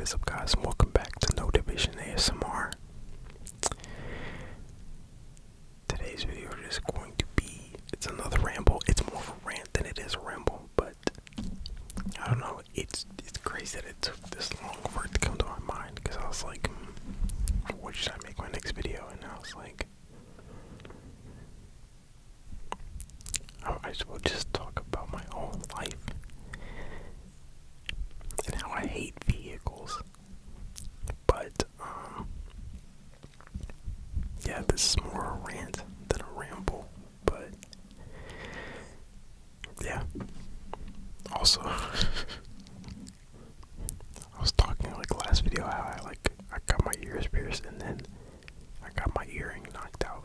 is up, guys, and welcome back to No Division ASMR. Today's video is going to be, it's another ramble. It's more of a rant than it is a ramble, but I don't know, it's crazy that it took this long for it to come to my mind, because I was like, what should I make my next video? And I was like, I will just talk about my own life and how I hate vehicles. But yeah, this is more a rant than a ramble. But yeah, also I was talking like last video how I got my ears pierced and then I got my earring knocked out.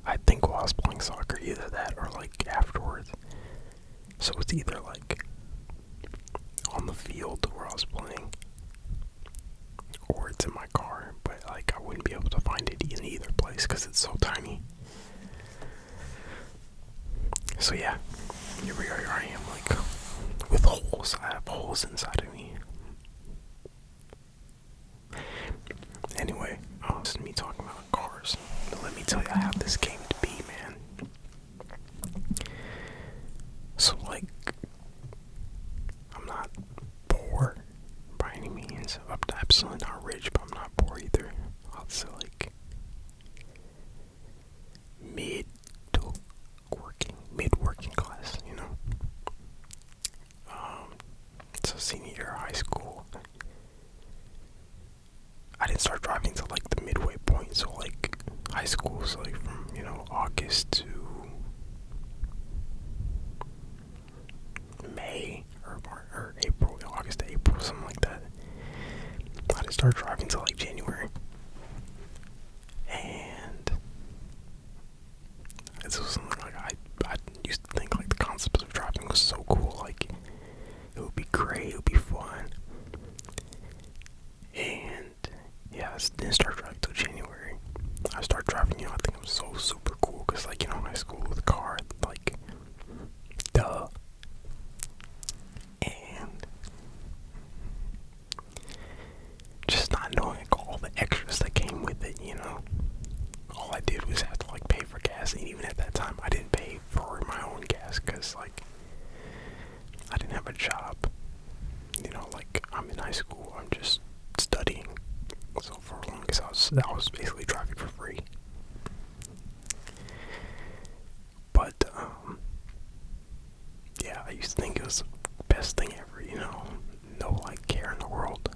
I think while I was playing soccer, either that or like afterwards. So it's either like on the field where I was playing, or it's in my car, but like I wouldn't be able to find it in either place because it's so tiny. So yeah, here I am, like with holes. I have holes inside of me. Anyway, this is me talking about cars. But let me tell you how this came to be, man. So like, I'm not poor by any means. I'm absolutely not rich, but I'm not poor either. I'll say like mid-working class, you know. So senior year of high school, I didn't start driving till like the midway point. So like high school was like from, you know, August to May or April, August to April, something like that. I didn't start driving till like January. And this was something like I used to think like the concept of driving was so cool, like it would be great, it would be fun. And yeah, I didn't start driving till January. I started driving, you know, I think it was so super cool, because like, you know, high school with a car, like, duh. And just not knowing like, all the extras that came with it, you know. All I did was have to like pay for gas, and even at that time I didn't pay for my own gas because like I didn't have a job, you know. Like I'm in high school, I'm just studying, so for as long as I was basically driving for free. But yeah, I used to think it was the best thing ever, you know, no like care in the world.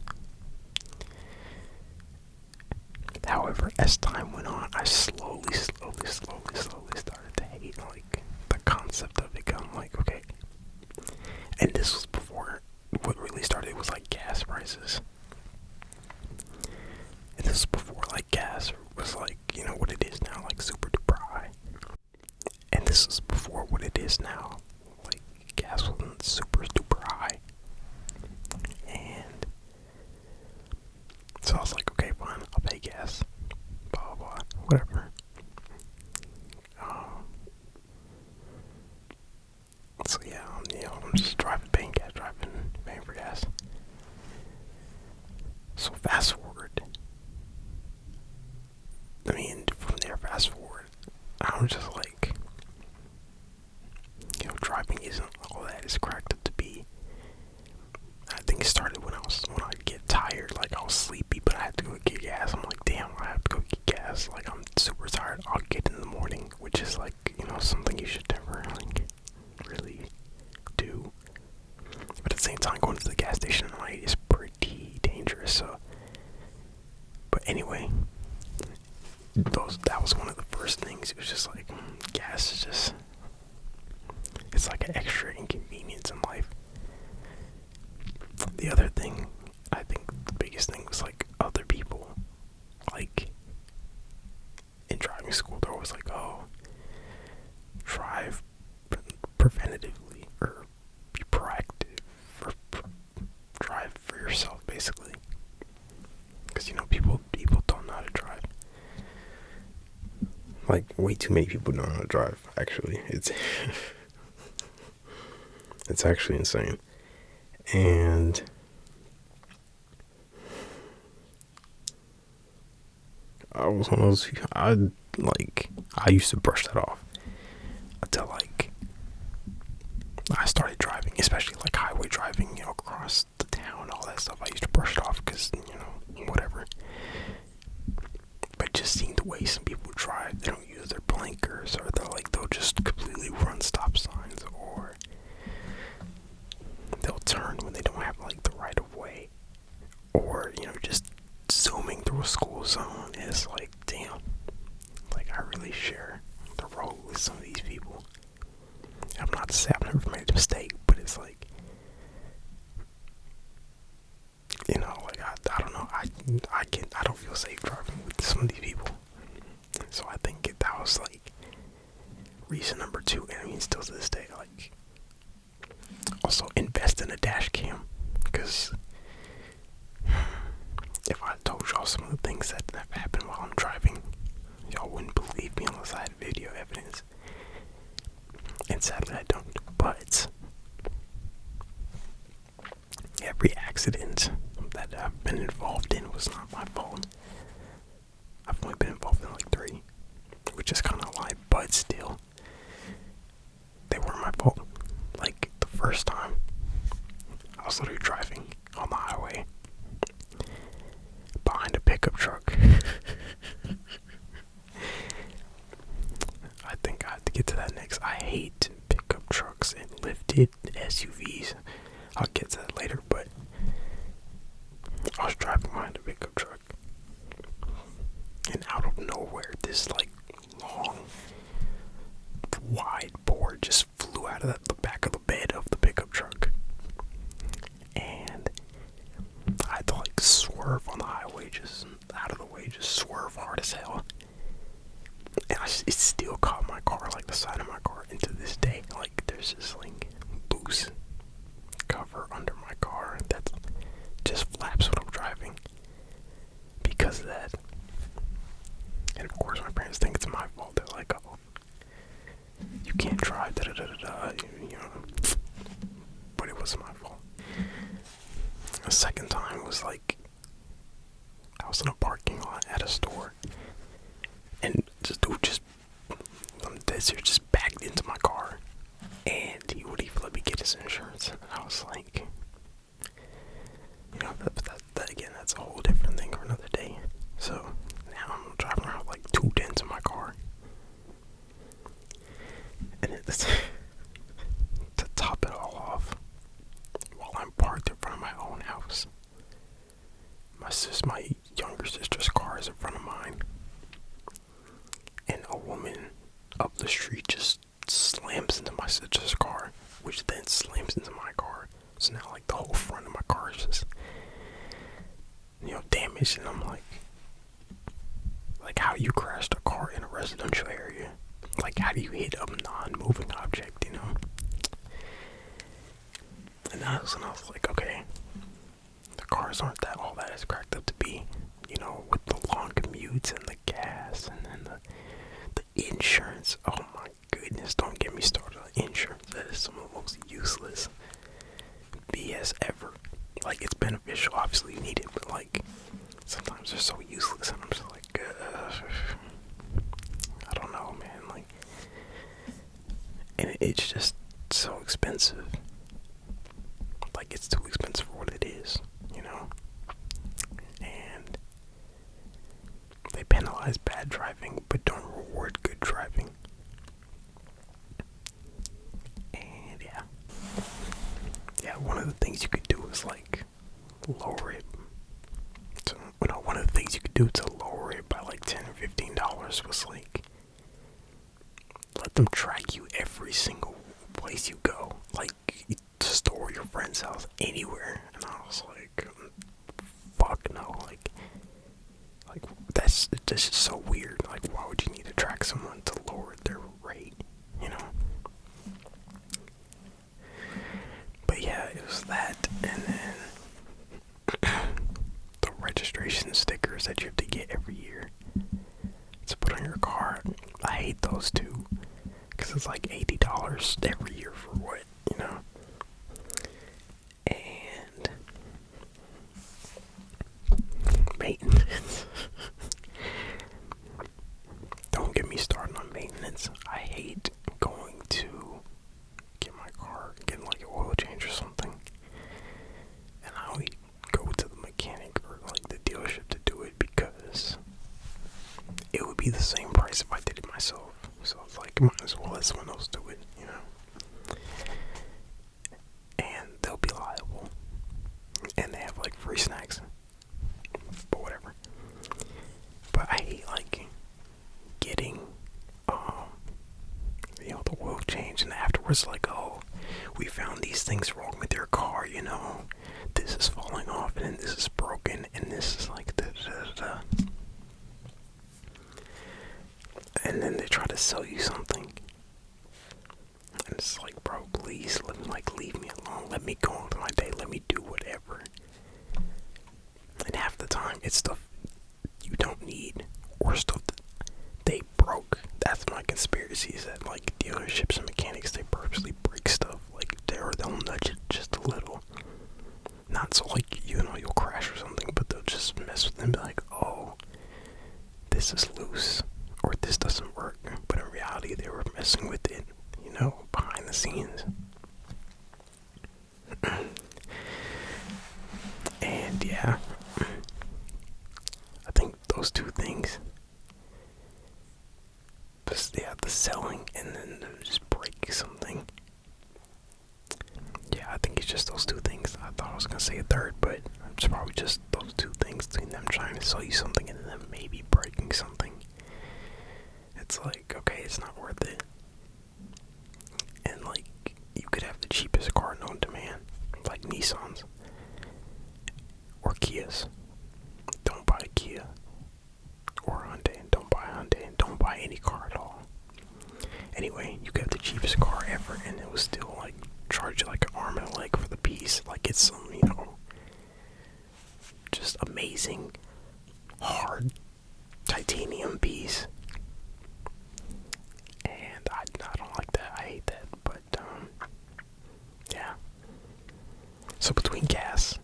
However, as time went on, I slowly started to hate like the concept of it. I'm like, okay. And this was before what really started was like gas prices. And this was before like gas was like, you know, what it is now, like super duper high. And this was before what it is now. Like gas wasn't super duper high. And so I was like, okay, fine, I'll pay gas. Blah, blah, blah, whatever. So yeah, you know, I'm just paying for gas. So fast forward. I mean, from there, fast forward. I'm just like, you know, driving isn't all that it's cracked up to be. I think it started when I'd get tired, like I was sleepy, but I had to go get gas. I'm like, damn, I have to go get gas. Like I'm super tired. I'll get in the morning, which is like, you know, something you should never like really do. But at the same time, going to the gas station at night is pretty dangerous. So, but anyway, that was one of the first things. It was just like gas is just, it's like an extra inconvenience in life. The other thing, I think the biggest thing was like other people. Like in driving school, they're always like, oh, drive preventatively or be proactive or drive for yourself, basically. Because, you know, people don't know how to drive. Like, way too many people don't know how to drive, actually. It's actually insane. And I was one of those. I used to brush that off until like I started driving, especially like highway driving, across the town, all that stuff. I used to brush it off because, whatever. But just seeing the way some people drive, they don't use their blinkers, or they'll just completely run stop signs, or they'll turn when they don't have like the right of way, or just zooming through a school zone. Is like, damn, like I really share the road with some of these people. I'm not to say I've never made a mistake, but it's like, like I don't know, I don't feel safe driving with some of these people. So I think that was like reason number 2, and I mean still to this day, like, also invest in a dash cam, because if I told y'all some of the things that have happened while I'm driving, y'all wouldn't believe me unless I had video evidence. And sadly I don't, but every accident that I've been involved in was not my fault. I've only been involved in like 3, which is kind of a lie, but still, they weren't my fault. Like, the first time, I was literally driving on the highway behind a pickup truck. I think I have to get to that next. I hate pickup trucks and lifted SUVs. I'll get to that later, but I was driving behind a pickup truck, and out of nowhere, this like long, wide board just flew out of the back of the bed of the pickup truck, and I had to like swerve on the highway, just out of the way, just swerve hard as hell. And it still caught my car, like the side of my car, and to this day, like there's this like loose cover under my car that just flaps when I'm driving because of that. And of course my parents think it's my fault. They're like, oh, you can't drive, da da da da da, but it wasn't my fault. The second time was like, I was in a parking lot at a store, and this dude just backed into my car, and he would even let me get his insurance. And I was like, that again, that's a whole different thing for another day. So now I'm driving around with like 2 dents in my car, and it's to top it all off, while I'm parked in front of my own house, my younger sister's car is in front of mine, and a woman up the street just slams into my sister's car, which then slams into my car. So now like the whole front of my car is just damaged, and I'm like how you crashed a car in a residential area? Like, how do you hit a non-moving object, And I was like, okay, the cars aren't all that it's cracked up to be, with the long commutes and the gas, and then the insurance. Oh my goodness, don't get me started on insurance. That is some of the most useless BS ever. Like, it's beneficial, obviously you need it, but like, sometimes they're so useless, and I'm just like, I don't know, man, like, and it's just so expensive. Like, it's too expensive for what it is, and they penalize bad driving, but don't reward good driving. And yeah, one of the things you could do is like lower it. So, one of the things you could do to lower it by like $10 or $15 was like let them track you every single place you go, like to store your friend's house, anywhere. And I was like, fuck no, like that's just so weird. Like, why would you need to track someone to lower their rate, But yeah, it was that, and then the registration stickers that you have to get every year to put on your car. I hate those too, because it's like $80 every year for what, and maintenance. be the same price if I did it myself. So it's like, might as well let someone else do it, you know. And they'll be liable. And they have like free snacks. But whatever. But I hate like getting you know, the oil change and afterwards like, oh, we found these things wrong with your car, you know. This is falling off and this is broken and this is like da da da. And then they try to sell you something. And it's like, bro, please let me like leave me alone. Let me go on with my day. Let me do whatever. And half the time it's stuff you don't need or stuff that they broke. That's my conspiracy, is that like dealerships and mechanics, they purposely break stuff. Like they'll nudge it just a little. Not so like, you know, you'll crash or something, but they'll just mess with it and be like, oh, this is loose or this doesn't work. But in reality they were messing with it, you know, behind the scenes. And yeah, I think those two things, yeah, the selling and then just break something. Yeah, I think it's just those two things. I thought I was gonna say a third, but it's probably just those two things, between them trying to sell you something and then maybe breaking something. It's like, okay, it's not worth it. And like, you could have the cheapest car known to man, like Nissans or Kias. Don't buy a Kia or Hyundai, and don't buy Hyundai, and don't buy any car at all. Anyway, you could have the cheapest car ever and it was still like charge you like an arm and a leg for the piece. Like it's some, you know, just amazing hard titanium piece. And I don't like that. I hate that. But yeah. So between gas,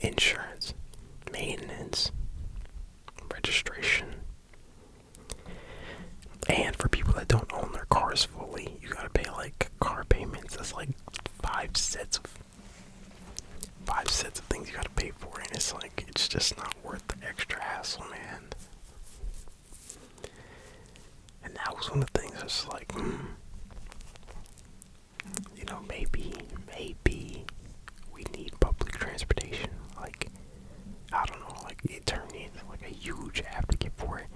insurance, maintenance, registration, and for people that don't own their cars fully, you gotta pay like car payments. That's like five sets of things you gotta pay for, and it's like, it's just not worth the extra hassle, man. And that was one of the things I was like, you know, maybe we need public transportation. Like, I don't know, like it turned into like a huge advocate for it.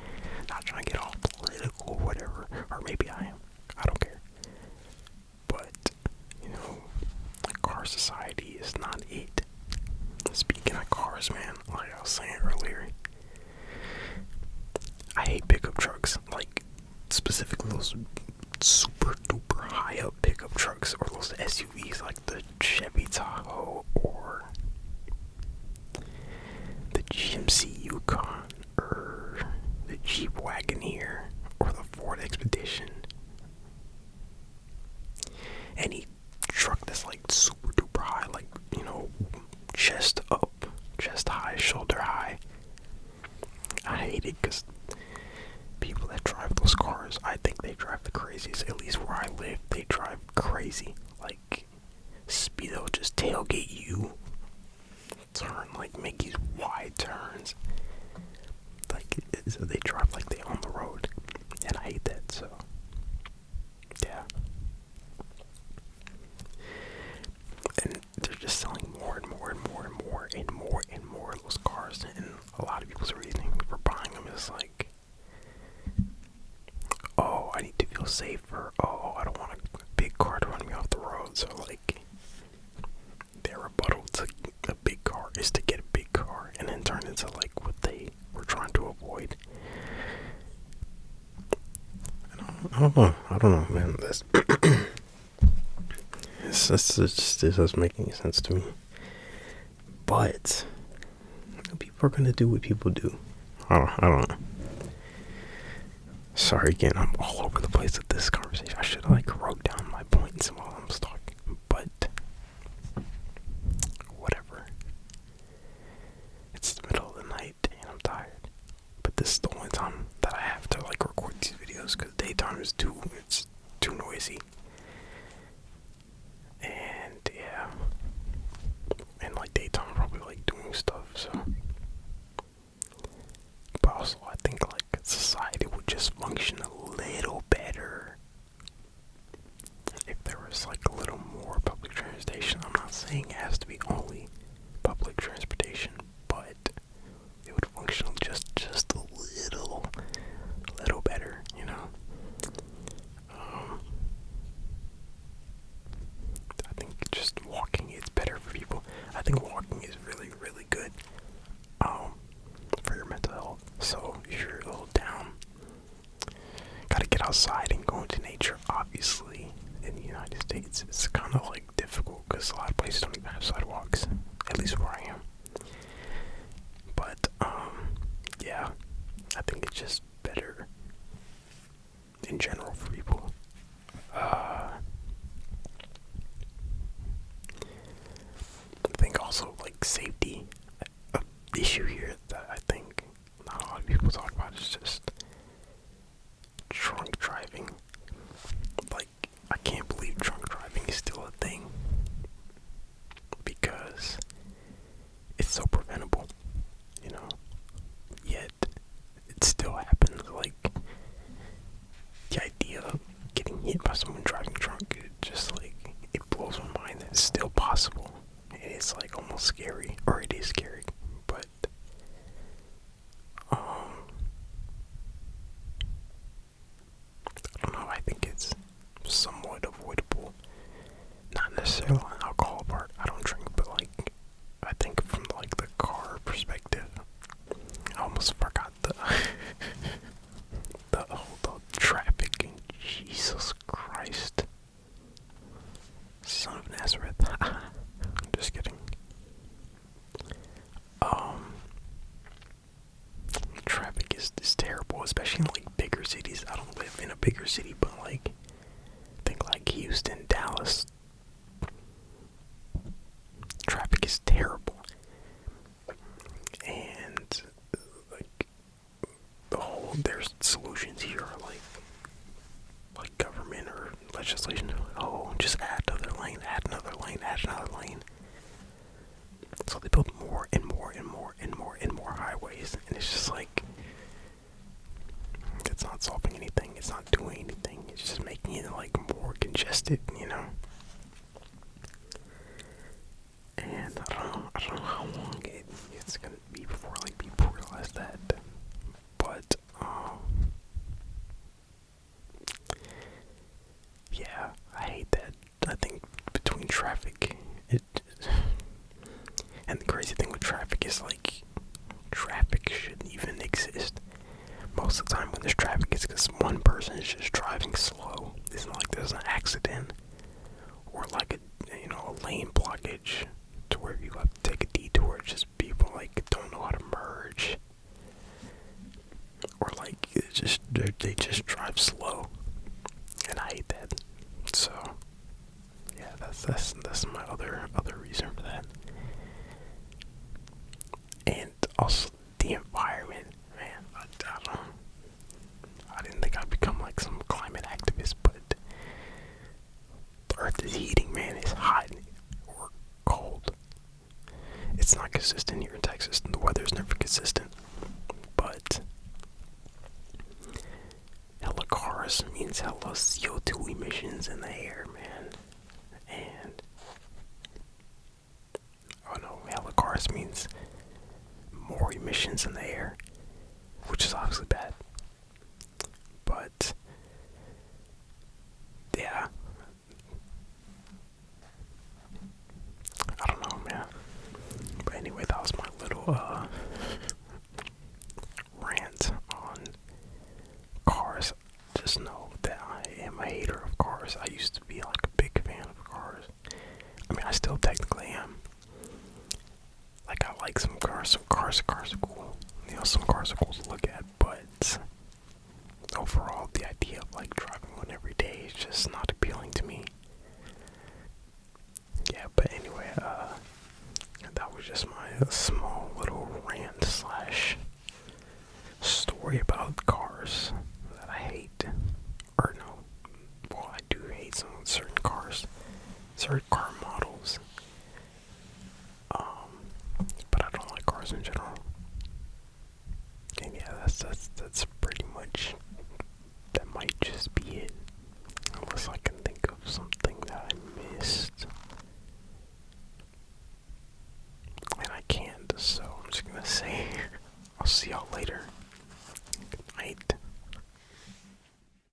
Not trying to get all political or whatever, or maybe I am. I don't care. But, you know, car society is not it. Speaking of cars, man, like I was saying earlier, I hate pickup trucks. Like, specifically those super duper high up pickup trucks, or those SUVs like the Chevy Tahoe or the GMC Yukon or the Jeep Wagoneer or the Ford Expedition. Any truck that's like super duper high, like, you know, chest up, chest high, shoulder high. I hate it because people that drive those cars, I think they drive the craziest. At least where I live, they drive crazy. Like, Speedo just tailgate you, turn, like, make these wide turns. Like, they drive like they own the road, and I hate that. So yeah. And they're just selling more and more and more and more and more and more of those cars, and a lot of people's reasoning for buying them is like, oh, I need to feel safer. Oh, I don't want a big car to run me off the road. So like, their rebuttal to a big car is to get a big car, and then turn into like what they were trying to avoid. I don't know, man. This this doesn't make any sense to me. But people are gonna do what people do. I don't know. Sorry again, I'm all over the place with this conversation. I should have like wrote down my points while I'm talking, but whatever. It's the middle of the night and I'm tired. But this is the only time that I have to like record these videos, because daytime is too noisy. And yeah. And like daytime I'm probably like doing stuff, so. But also I think like society outside and go into nature. Obviously, in the United States, it's kind of like difficult because a lot of places don't even have sidewalks, at least where I am. But, yeah, I think it's just better in general for people. I think also, like, safety, a issue here that I think not a lot of people talk about is just drunk driving. Like, I can't believe drunk driving is still a thing because it's so preventable, you know, yet it still happens. Like, the idea of getting hit by someone driving drunk, it just, like, it blows my mind that it's still possible. And it's, like, almost scary, or it is scary, but, I don't know, I think it's somewhat avoidable. Not necessarily on alcohol part, I don't drink, but, like, I think from, like, the car perspective, I almost forgot the traffic. Jesus Christ, son of Nazareth. I'm just kidding. Traffic is terrible, especially in, like, bigger cities. I don't live in a bigger city, but, like, think like Houston, Dallas. Traffic is terrible. And, like, there's solutions here, like government or legislation. Oh, just add another lane, add another lane, add another lane. So they build more and more and more and more and more highways, and it's just like, it's not solving anything, it's not doing anything, it's just making it, like, more congested, you know? And I don't know how long it's gonna be before, like, people realize that, but, yeah, I hate that. I think between traffic, and the crazy thing with traffic is, like, traffic shouldn't even exist. Most of the time when there's traffic, it's because one person is just driving slow. It's not like there's an accident or, like, a lane blockage to where you have to take a detour. It's just people, like, don't know how to merge, or, like, they just drive slow, and I hate that. So yeah, that's my other reason for that. And also the environment, man. I don't know. I didn't think I'd become, like, some climate activist, but the earth is heating, man. It's hot or cold. It's not consistent here in Texas, and the weather's never consistent. But hella cars means hella CO2 emissions in the air, man. And oh no, hella cars means more emissions in the air, which is obviously bad. But yeah, I don't know, man. But anyway, that was my little rant on cars. Just know that I am a hater of cars. I used to be, like, a big fan of cars. I mean, I still technically am. Like, I like some cars. Cars are cool. You know, some cars are cool to look at, but overall, the idea of, like, driving one every day is just not appealing to me. Yeah, but anyway, that was just my small little rant / story about cars that I hate. Or no, well, I do hate some certain cars, certain car models. But I don't like cars in general. And yeah, that's pretty much, that might just be it. Unless I can think of something that I missed. And I can't, so I'm just gonna say, I'll see y'all